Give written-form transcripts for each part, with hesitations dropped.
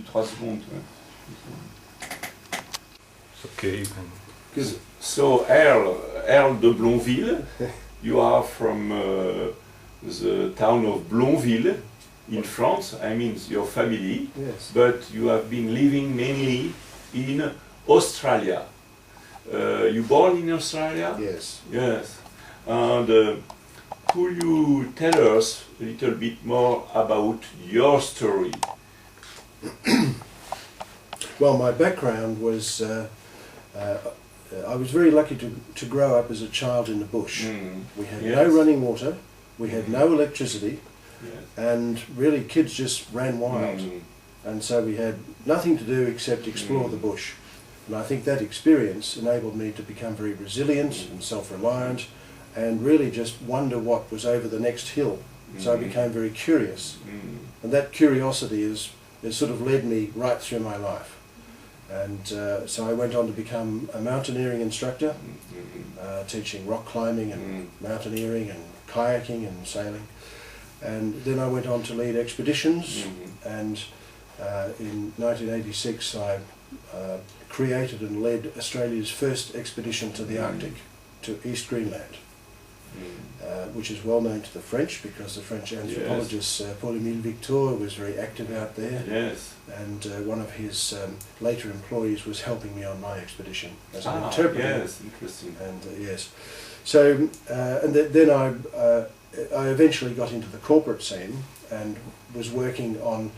3 secondes. Ouais. Okay, you can. So Earl De Blonville, you are from the town of Blonville in France. I mean your family, Yes. but you have been living mainly in Australia. You born in Australia? Yes. Yes. And could you tell us a little bit more about your story? Well, my background was, I was very lucky to grow up as a child in the bush. We had no running water, we had no electricity, and really kids just ran wild. And so we had nothing to do except explore the bush. And I think that experience enabled me to become very resilient and self-reliant and really just wonder what was over the next hill. So I became very curious. And that curiosity has sort of led me right through my life. And so I went on to become a mountaineering instructor, teaching rock climbing and mountaineering and kayaking and sailing. And then I went on to lead expeditions, and in 1986 I created and led Australia's first expedition to the Arctic, to East Greenland, which is well known to the French because the French anthropologist Paul-Émile Victor was very active out there. Yes. And one of his later employees was helping me on my expedition as an interpreter. Yes, interesting. And yes, so then I eventually got into the corporate scene and was working on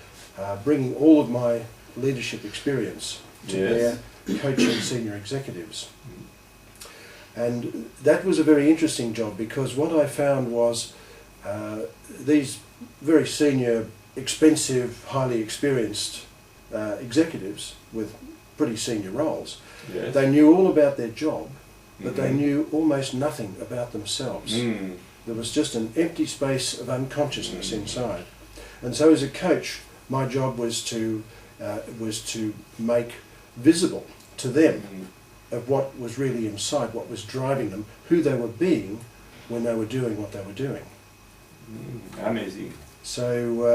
bringing all of my leadership experience to bear coaching senior executives. And that was a very interesting job because what I found was these very senior, expensive, highly experienced executives with pretty senior roles, they knew all about their job, but they knew almost nothing about themselves. There was just an empty space of unconsciousness inside. And so as a coach, my job was to make visible to them of what was really inside, what was driving them, who they were being when they were doing what they were doing. Amazing. So,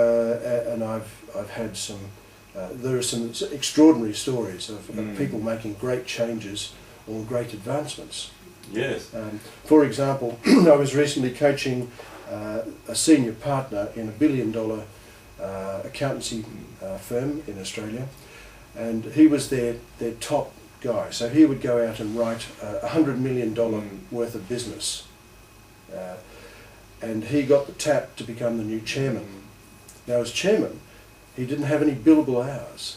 and I've had some, there are some extraordinary stories of people making great changes or great advancements. Yes. For example, I was recently coaching a senior partner in $1 billion accountancy firm in Australia, and he was their top guy. So he would go out and write $100 million worth of business, and he got the tap to become the new chairman. Now as chairman, he didn't have any billable hours,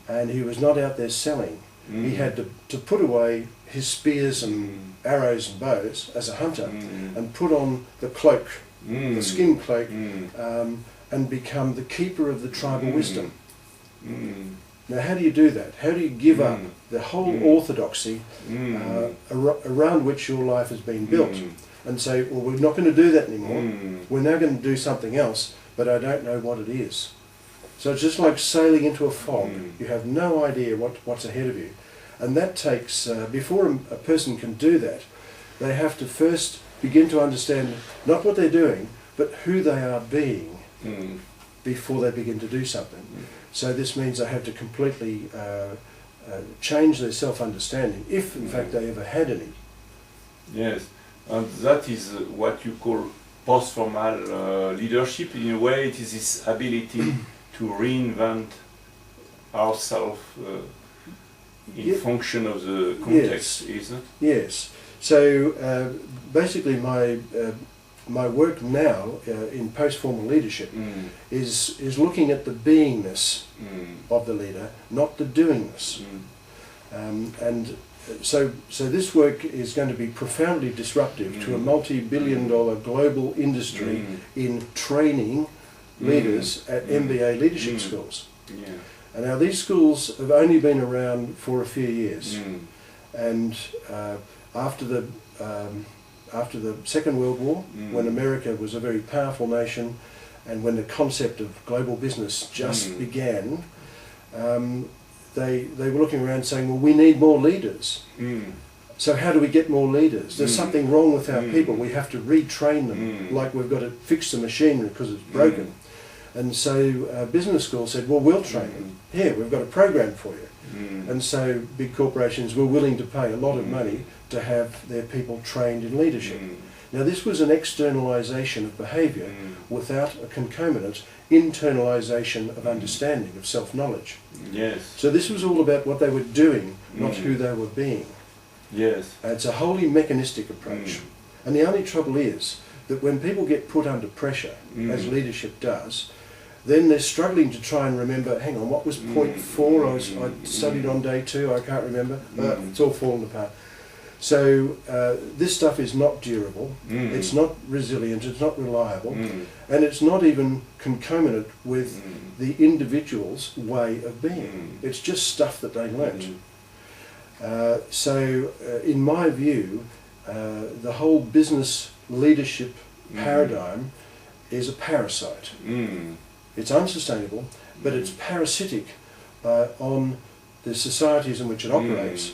and he was not out there selling. He had to put away his spears and arrows and bows as a hunter and put on the cloak, the skin cloak, and become the keeper of the tribal wisdom. Now how do you do that? How do you give up the whole orthodoxy around which your life has been built and say, well, we're not going to do that anymore, we're now going to do something else, but I don't know what it is. So it's just like sailing into a fog. You have no idea what's ahead of you. And that takes, before a person can do that, they have to first begin to understand not what they're doing, but who they are being before they begin to do something. So this means they have to completely change their self-understanding, if in fact they ever had any. Yes, and that is what you call post-formal leadership. In a way, it is this ability to reinvent ourselves in function of the context, isn't it? Yes. So basically my work now in post-formal leadership is looking at the beingness of the leader, not the doingness. And so this work is going to be profoundly disruptive to a multi-billion-dollar global industry in training leaders at MBA leadership schools. And now these schools have only been around for a few years, and after the Second World War, when America was a very powerful nation, and when the concept of global business just began, they were looking around saying, well, we need more leaders. So how do we get more leaders? There's something wrong with our people. We have to retrain them, like we've got to fix the machinery because it's broken. And so business school said, well, we'll train you. Here, we've got a program for you. And so big corporations were willing to pay a lot of money to have their people trained in leadership. Now this was an externalisation of behaviour without a concomitant internalisation of understanding, of self-knowledge. Yes. So this was all about what they were doing, not who they were being. Yes. It's a wholly mechanistic approach. And the only trouble is that when people get put under pressure, as leadership does, then they're struggling to try and remember, hang on, what was point 4 I studied on day 2, I can't remember. It's all fallen apart. So this stuff is not durable, it's not resilient, it's not reliable, and it's not even concomitant with the individual's way of being. It's just stuff that they learnt. So in my view, the whole business leadership paradigm is a parasite. It's unsustainable, but it's parasitic on the societies in which it operates,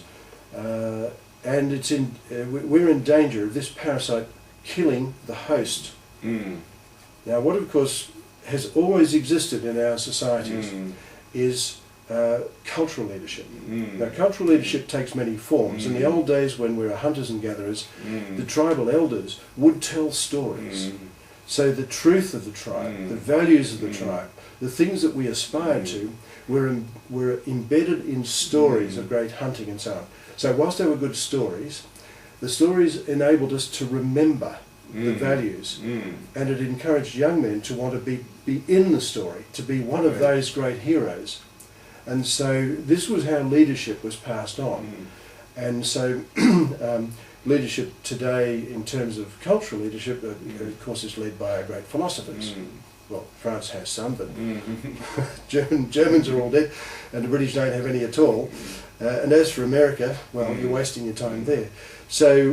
and it's we're in danger of this parasite killing the host. Now, what of course has always existed in our societies is cultural leadership. Now, cultural leadership takes many forms. In the old days, when we were hunters and gatherers, the tribal elders would tell stories. So the truth of the tribe, the values of the tribe, the things that we aspired to were embedded in stories of great hunting and so on. So whilst they were good stories, the stories enabled us to remember the values, and it encouraged young men to want to be in the story, to be one of those great heroes. And so this was how leadership was passed on. And so leadership today, in terms of cultural leadership, of course, is led by our great philosophers. Well, France has some, but Germans are all dead, and the British don't have any at all. And as for America, well, you're wasting your time there. So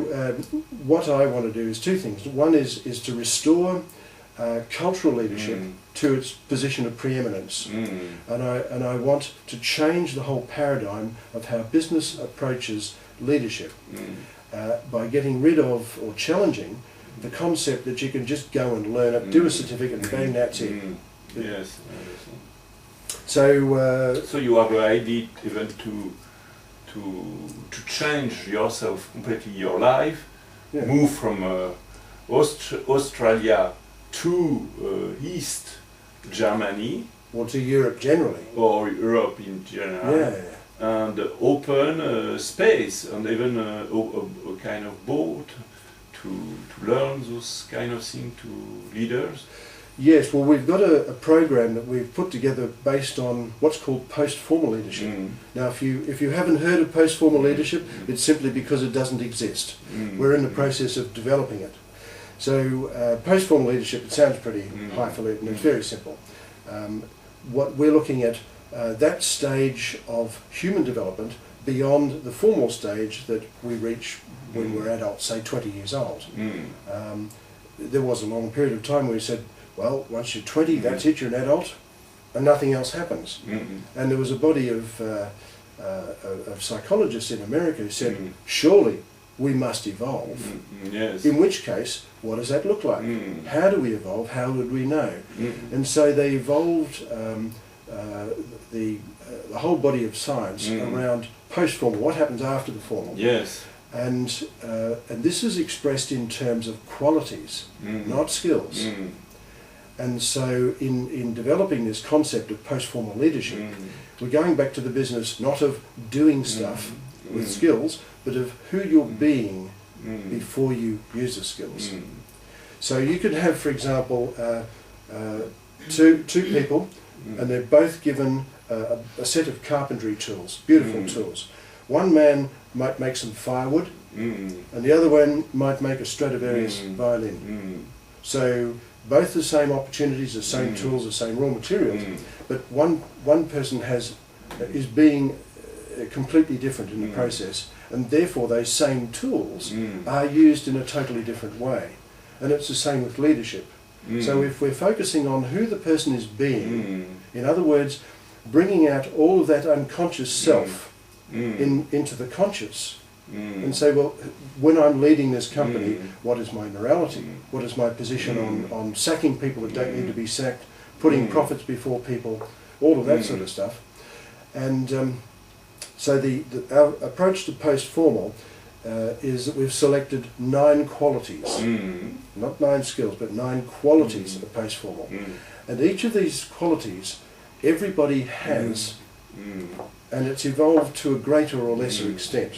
what I want to do is two things. One is to restore cultural leadership to its position of preeminence, and I want to change the whole paradigm of how business approaches leadership by getting rid of or challenging the concept that you can just go and learn it, do a certificate, and bang, that's it. Yes. So so you have an idea even to change yourself completely, your life, move from Australia to East Germany, or to Europe generally, or Europe in general, and open space and even a kind of boat to learn those kind of things to leaders. Yes, well, we've got a program that we've put together based on what's called post-formal leadership. Now, if you haven't heard of post-formal leadership, it's simply because it doesn't exist. We're in the process of developing it. So post-formal leadership, it sounds pretty highfalutin, it's very simple. What we're looking at, that stage of human development beyond the formal stage that we reach when we're adults, say 20 years old. There was a long period of time where we said, well, once you're 20, that's it, you're an adult, and nothing else happens. And there was a body of psychologists in America who said, surely we must evolve. Yes. In which case, what does that look like? How do we evolve? How would we know? And so they evolved the whole body of science around post-formal, what happens after the formal. Yes. And this is expressed in terms of qualities, not skills. And so in developing this concept of post-formal leadership, we're going back to the business not of doing stuff with skills, but of who you're being before you use the skills. So you could have, for example, two people, and they're both given a set of carpentry tools, beautiful tools. One man might make some firewood, and the other one might make a Stradivarius violin. So both the same opportunities, the same tools, the same raw materials, but one person is being completely different in the process, and therefore those same tools are used in a totally different way. And it's the same with leadership. So if we're focusing on who the person is being, in other words, bringing out all of that unconscious self into the conscious, and say, well, when I'm leading this company, what is my morality? What is my position on sacking people that don't need to be sacked, putting profits before people, all of that sort of stuff. And so our approach to post-formal is that we've selected 9 qualities, not 9 skills, but 9 qualities of post-formal. And each of these qualities, everybody has, and it's evolved to a greater or lesser extent.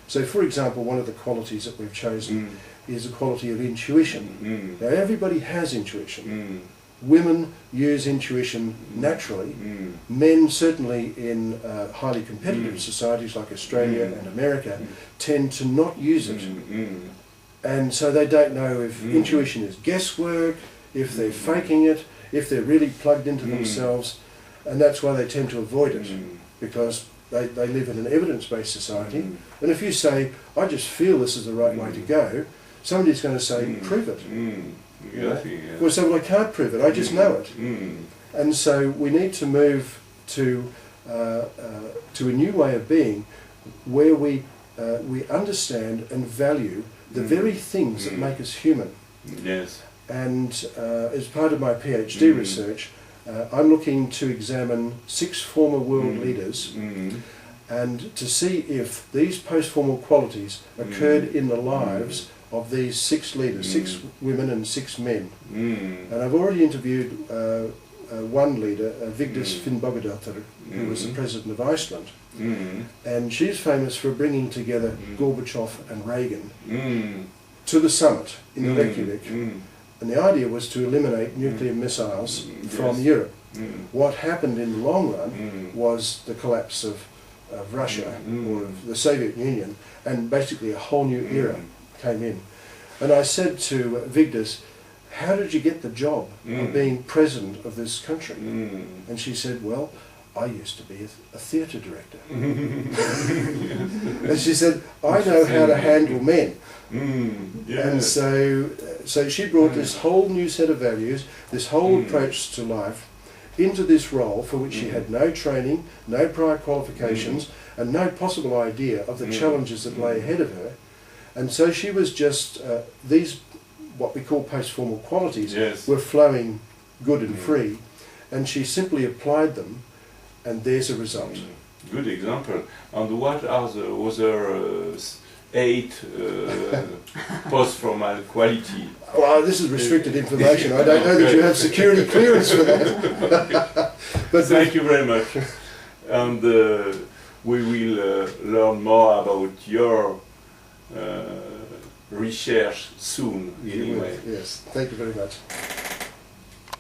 So, for example, one of the qualities that we've chosen is the quality of intuition. Now, everybody has intuition. Women use intuition naturally. Men, certainly in highly competitive societies like Australia and America, tend to not use it. And so they don't know if intuition is guesswork, if they're faking it, if they're really plugged into themselves, and that's why they tend to avoid it, because they live in an evidence-based society. And if you say, I just feel this is the right way to go, somebody's going to say, prove it. Exactly, yeah. Well, so I can't prove it, I just know it. And so we need to move to a new way of being where we understand and value the very things that make us human. Yes. And as part of my PhD research, I'm looking to examine 6 former world leaders and to see if these post-formal qualities occurred in the lives of these 6 leaders, 6 women and 6 men. And I've already interviewed one leader, Vigdis Finnbogadóttir, who was the president of Iceland. And she's famous for bringing together Gorbachev and Reagan to the summit in Reykjavik. And the idea was to eliminate nuclear missiles from Europe. What happened in the long run was the collapse of Russia or of the Soviet Union, and basically a whole new era came in. And I said to Vigdis, how did you get the job of being president of this country? And she said, well, I used to be a theatre director. And she said, I know how to handle men. And so she brought this whole new set of values, this whole approach to life, into this role for which she had no training, no prior qualifications, and no possible idea of the challenges that lay ahead of her. And so she was just, these, what we call post-formal qualities, were flowing good and free, and she simply applied them, and there's a result. Good example. And what are the other 8 post-formal quality? Well, this is restricted information. I don't know that you have security clearance for that. But thank you very much. And we will learn more about your research soon, anyway. Yes, thank you very much.